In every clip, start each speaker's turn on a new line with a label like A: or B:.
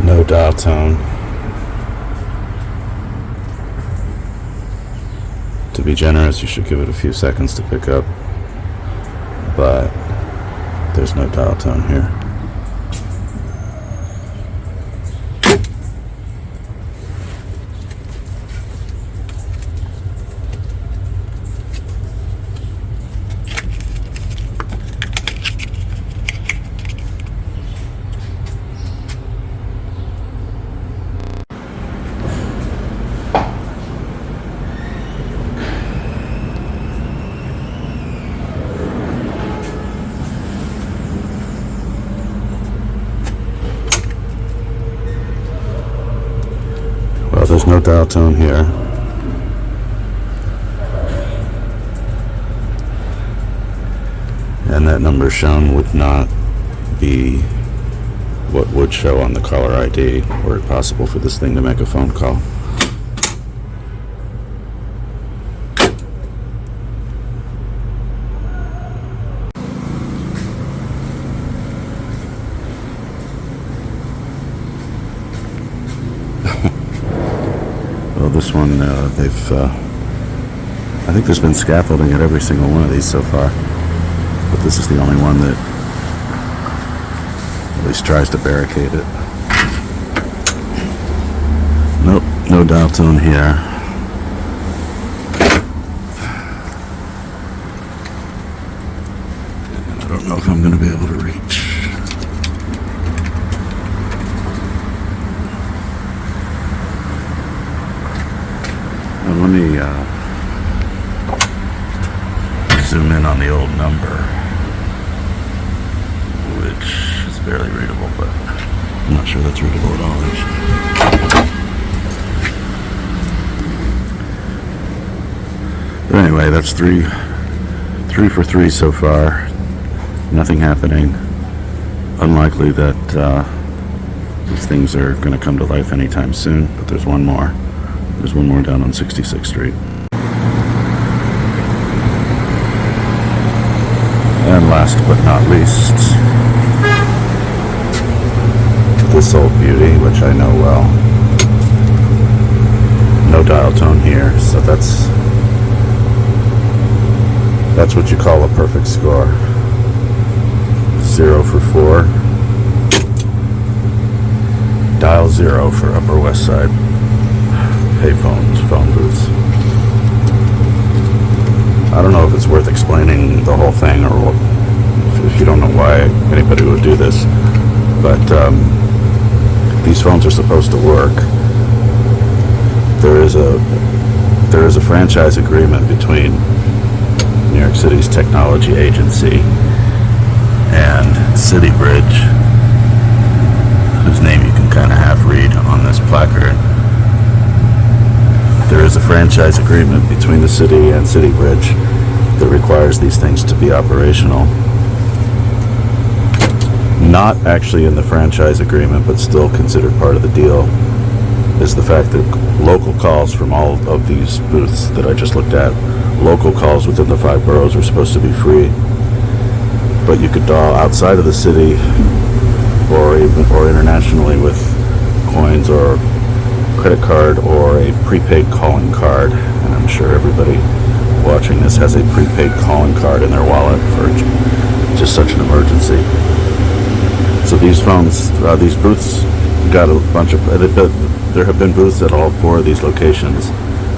A: No dial tone. To be generous, you should give it a few seconds to pick up, but there's no dial tone here. Well, there's no dial tone here. And that number shown would not be what would show on the caller ID were it possible for this thing to make a phone call. Well, this one, I think there's been scaffolding at every single one of these so far, but this is the only one that at least tries to barricade it. Nope, no dial tone here. I don't know if I'm going to be able to reach. Let me zoom in on the old number, which is barely readable, but I'm not sure that's readable at all, actually. But anyway, that's three for three so far. Nothing happening. Unlikely that these things are going to come to life anytime soon, but there's one more. There's one more down on 66th Street. And last but not least, this old beauty, which I know well. No dial tone here, so that's what you call a perfect score. 0 for 4. Dial 0 for Upper West Side. Payphones, phone booths. I don't know if it's worth explaining the whole thing, or if you don't know why anybody would do this, but these phones are supposed to work. There is a franchise agreement between New York City's technology agency and CityBridge, whose name you can kind of half read on this placard. There is a franchise agreement between the city and CityBridge that requires these things to be operational. Not actually in the franchise agreement, but still considered part of the deal, is the fact that local calls from all of these booths that I just looked at, local calls within the 5 boroughs are supposed to be free. But you could dial outside of the city or internationally with coins or credit card or a prepaid calling card, and I'm sure everybody watching this has a prepaid calling card in their wallet for just such an emergency. So these phones, these booths got a bunch of, there have been booths at all 4 of these locations,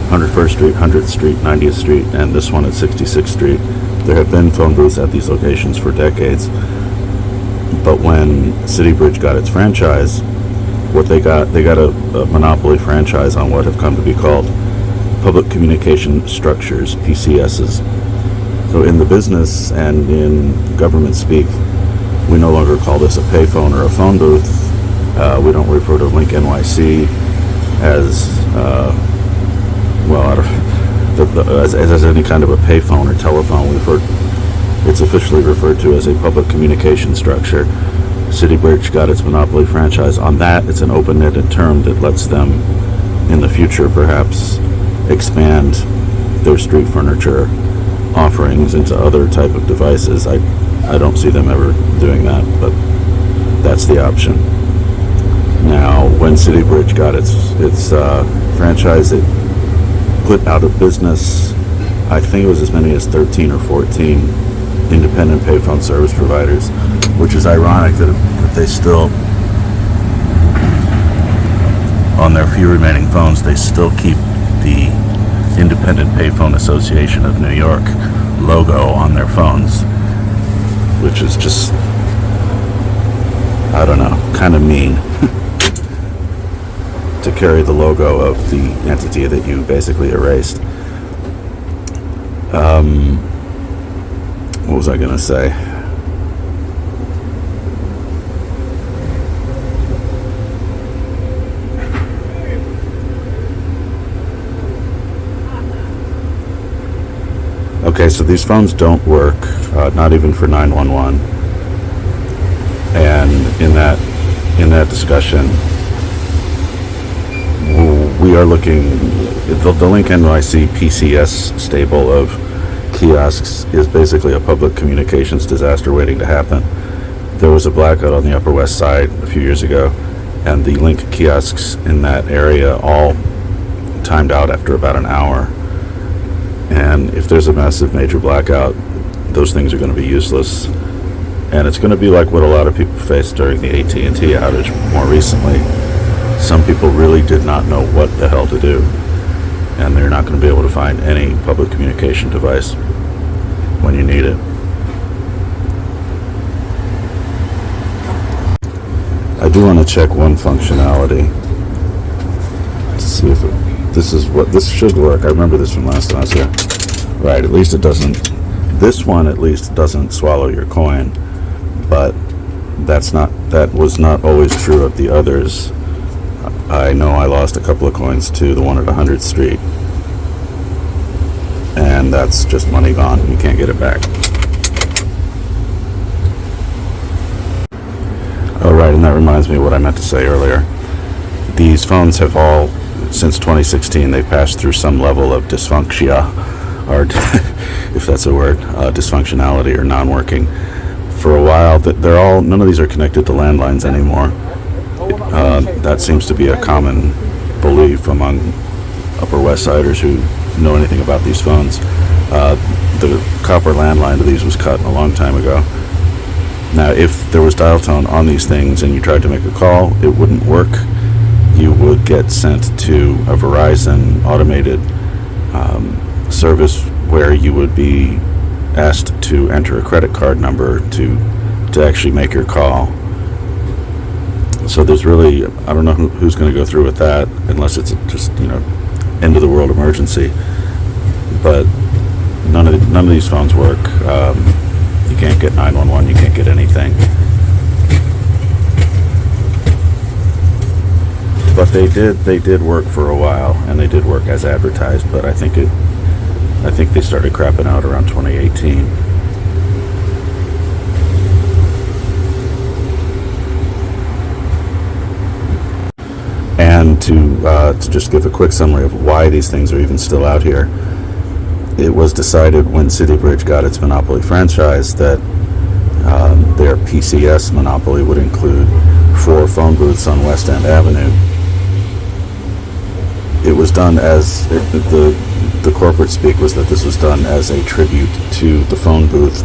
A: 101st Street, 100th Street, 90th Street, and this one at 66th Street. There have been phone booths at these locations for decades, but when CityBridge got its franchise, what they got a monopoly franchise on what have come to be called public communication structures, PCSs. So in the business and in government speak, we no longer call this a payphone or a phone booth. We don't refer to Link NYC as as any kind of a payphone or telephone. It's officially referred to as a public communication structure. CityBridge got its monopoly franchise on that. It's an open-ended term that lets them, in the future perhaps, expand their street furniture offerings into other type of devices. I don't see them ever doing that, but that's the option. Now, when City Bridge got its franchise, it put out of business, I think it was as many as 13 or 14 independent payphone service providers, which is ironic that they still, on their few remaining phones, they still keep the Independent Payphone Association of New York logo on their phones, which is just, I don't know, kind of mean to carry the logo of the entity that you basically erased. What was I going to say? Okay, so these phones don't work, not even for 911. And in that discussion, we are looking, the Link NYC PCS stable of kiosks is basically a public communications disaster waiting to happen. There was a blackout on the Upper West Side a few years ago, and the Link kiosks in that area all timed out after about an hour. And if there's a massive major blackout, those things are going to be useless. And it's going to be like what a lot of people faced during the AT&T outage more recently. Some people really did not know what the hell to do, and they're not going to be able to find any public communication device when you need it. I do want to check one functionality to see if this should work. I remember this from last time I was here. Right, at least it doesn't. This one at least doesn't swallow your coin, but that was not always true of the others. I know I lost a couple of coins to the one at 100th Street, and that's just money gone. You can't get it back. Oh, right, and that reminds me of what I meant to say earlier. These phones have all, since 2016, they've passed through some level of dysfunction, or if that's a word, dysfunctionality or non-working. For a while, none of these are connected to landlines anymore. That seems to be a common belief among Upper West Siders who know anything about these phones. The copper landline to these was cut a long time ago. Now, if there was dial tone on these things and you tried to make a call, it wouldn't work. You would get sent to a Verizon automated service where you would be asked to enter a credit card number to actually make your call. So there's really, I don't know who's going to go through with that unless it's just, end of the world emergency. But none of these phones work. You can't get 911, you can't get anything. But they did work for a while, and they did work as advertised, but I think they started crapping out around 2018. And to just give a quick summary of why these things are even still out here, it was decided when City Bridge got its monopoly franchise that their PCS monopoly would include 4 phone booths on West End Avenue. It was done as, the corporate speak was that this was done as a tribute to the phone booth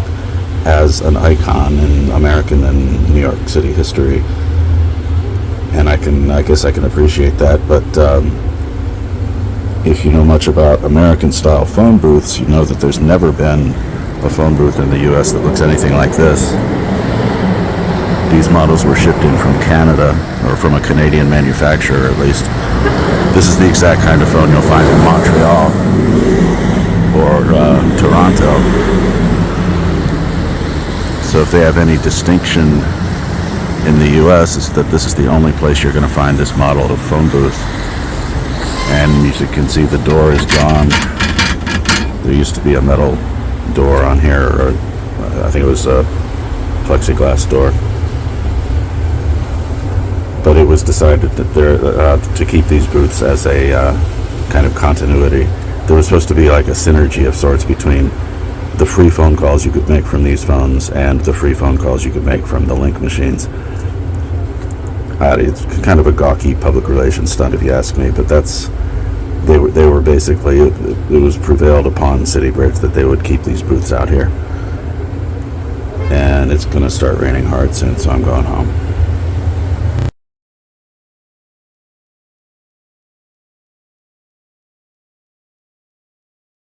A: as an icon in American and New York City history. And I guess I can appreciate that, but if you know much about American-style phone booths, you know that there's never been a phone booth in the U.S. that looks anything like this. These models were shipped in from Canada, or from a Canadian manufacturer at least. This is the exact kind of phone you'll find in Montreal or Toronto. So if they have any distinction in the U.S., is that this is the only place you're going to find this model of phone booth. And as you can see, the door is gone. There used to be a metal door on here, or I think it was a plexiglass door. But it was decided that to keep these booths as a kind of continuity. There was supposed to be like a synergy of sorts between the free phone calls you could make from these phones and the free phone calls you could make from the Link machines. It's kind of a gawky public relations stunt, if you ask me. But they were basically, it was prevailed upon City Bridge that they would keep these booths out here. And it's going to start raining hard soon, so I'm going home.